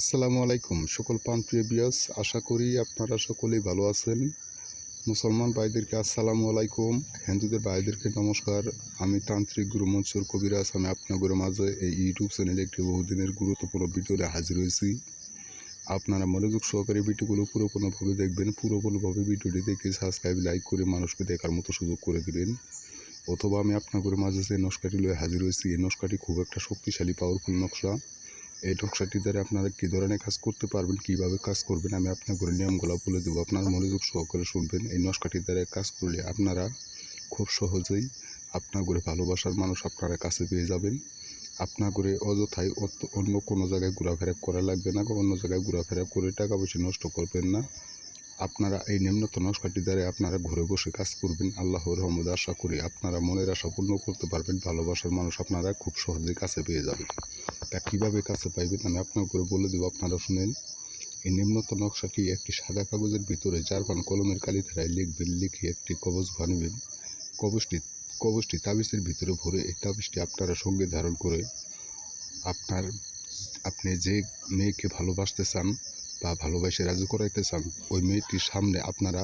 আসসালামু আলাইকুম সকল প্রাণপ্রিয় বিয়াস, আশা করি আপনারা সকলেই ভালো আছেন। মুসলমান ভাইদেরকে আসসালামু আলাইকুম, হিন্দুদের ভাইদেরকে নমস্কার। আমি তান্ত্রিক গুরু মনসুর কবিরাজ। আমি আপনাদের মাঝে এই ইউটিউব চ্যানেলে একটি বহুদিনের গুরুত্বপূর্ণ ভিডিওতে হাজির হয়েছি। আপনারা মনোযোগ সহকারে ভিডিওগুলো পুরোপুরিভাবে দেখবেন। পুরোপুরিভাবে ভিডিওটি দেখে সাবস্ক্রাইব, লাইক করে মানুষকে দেখার মতো সুযোগ করে দিবেন। অথবা আমি আপনাদের মাঝে যে নকশাটি লয়ে হাজির হয়েছি, এই নকশাটি খুব একটা শক্তিশালী পাওয়ারফুল নকশা। এই নকশাটি দ্বারা আপনারা কী ধরনের কাজ করতে পারবেন, কীভাবে কাজ করবেন, আমি আপনাদের নিয়মগুলো বলে দেবো। আপনারা মনোযোগ সহকারে শুনবেন। এই নকশাটির দ্বারা কাজ করলে আপনারা খুব সহজেই আপনাদের ভালোবাসার মানুষ আপনারা কাছে পেয়ে যাবেন। আপনাদের অযথায় অন্য কোনো জায়গায় ঘোরাফেরা করা লাগবে না, বা অন্য জায়গায় ঘোরাফেরা করে টাকা পয়সা নষ্ট করবেন না। আপনারা এই নিম্নত নকশাটি দ্বারা আপনারা ঘরে বসে কাজ করবেন। আল্লাহর রহমতে আশা করি আপনারা মনের আশা পূর্ণ করতে পারবেন। ভালোবাসার মানুষ আপনারা খুব সহজেই কাছে পেয়ে যাবেন। তা কীভাবে কাছে পাইবেন আমি আপনাদের বলে দেবো, আপনারা শুনেন। এই নিম্নত নকশাটি একটি সাদা কাগজের ভিতরে জারপান কলমের কালি ধারায় লিখবেন। লিখে একটি কবজ বানাবেন। কবজটি তাবিজের ভিতরে ভরে এই তাবিজটি আপনারা সঙ্গে ধারণ করে আপনি যে মেয়েকে ভালোবাসতে চান বা ভালোবাসে রাজি করাইতে চান, ওই মেয়েটির সামনে আপনারা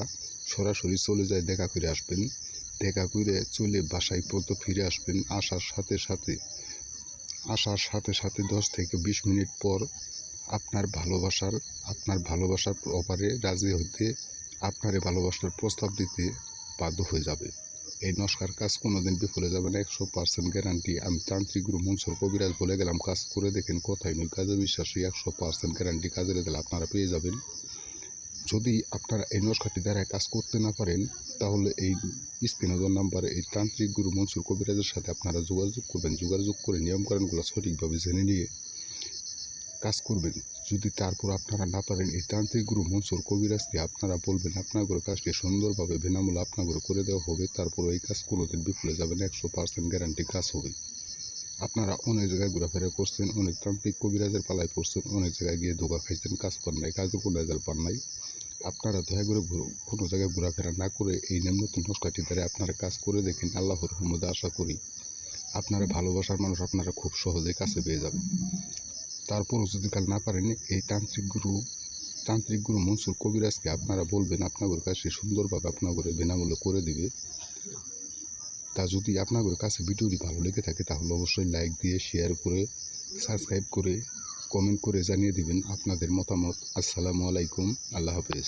সরাসরি চলে যায় দেখা করে আসবেন। দেখা করে চলে বাসায় পর্যন্ত ফিরে আসবেন। আসার সাথে সাথে 10 থেকে 20 মিনিট পর আপনার ভালোবাসার অপারে রাজি হইতে, আপনার ভালোবাসার প্রস্তাব দিতে বাধ্য হয়ে যাবে। এই নকশার কাজ কোনোদিন বিফলে যাবে না, 100% গ্যারান্টি। আমি তান্ত্রিক গুরু মনসুর কবিরাজ বলে গেলাম, কাজ করে দেখেন, কথাই নয় কাজে বিশ্বাসী, 100% গ্যারান্টি। কাজের রেজাল্ট আপনারা পেয়ে যাবেন। যদি আপনারা এই নকশাটি দ্বারা কাজ করতে না পারেন, তাহলে এই স্ক্রিনে দেওয়া নাম্বারে এই তান্ত্রিক গুরু মনসুর কবিরাজের সাথে আপনারা যোগাযোগ করবেন। যোগাযোগ করে নিয়মকানুনগুলো সঠিকভাবে জেনে নিয়ে কাজ করবেন। যদি তারপর আপনারা না পারেন, এই তান্ত্রিক গুরু মনসুর কবিরাজকে আপনারা বলবেন আপনাদের কাজটি সুন্দরভাবে বিনামূল্যে আপনাদের করে দেওয়া হবে। তারপর এই কাজ কোনোদিন বিফলে যাবে না, 100% গ্যারান্টি কাজ হবে। আপনারা অনেক জায়গায় ঘোরাফেরা করছেন, অনেক তান্ত্রিক কবিরাজের পালায় পড়ছেন, অনেক জায়গায় গিয়ে ধোকা খাইছেন, কাজ পান নাই, কাজের কোনো রেজাল্ট পান নাই। আপনারা দয়া করে কোনো জায়গায় ঘোরাফেরা না করে এই নিম্নত নকশাটি দ্বারা আপনারা কাজ করে দেখেন। আল্লাহর রহমতে আশা করি আপনারা ভালোবাসার মানুষ আপনারা খুব সহজেই কাছে পেয়ে যাবেন। তারপরও যদি কাল না পারেন, এই তান্ত্রিক গুরু মনসুর কবিরাজকে আপনারা বলবেন আপনাদের কাছে সুন্দরভাবে আপনাদের বিনামূল্যে করে দিবে। তা যদি আপনাদের কাছে ভিডিওটি ভালো লেগে থাকে, তাহলে অবশ্যই লাইক দিয়ে, শেয়ার করে, সাবস্ক্রাইব করে, কমেন্ট করে জানিয়ে দিবেন আপনাদের মতামত। আসসালামু আলাইকুম, আল্লাহ হাফেজ।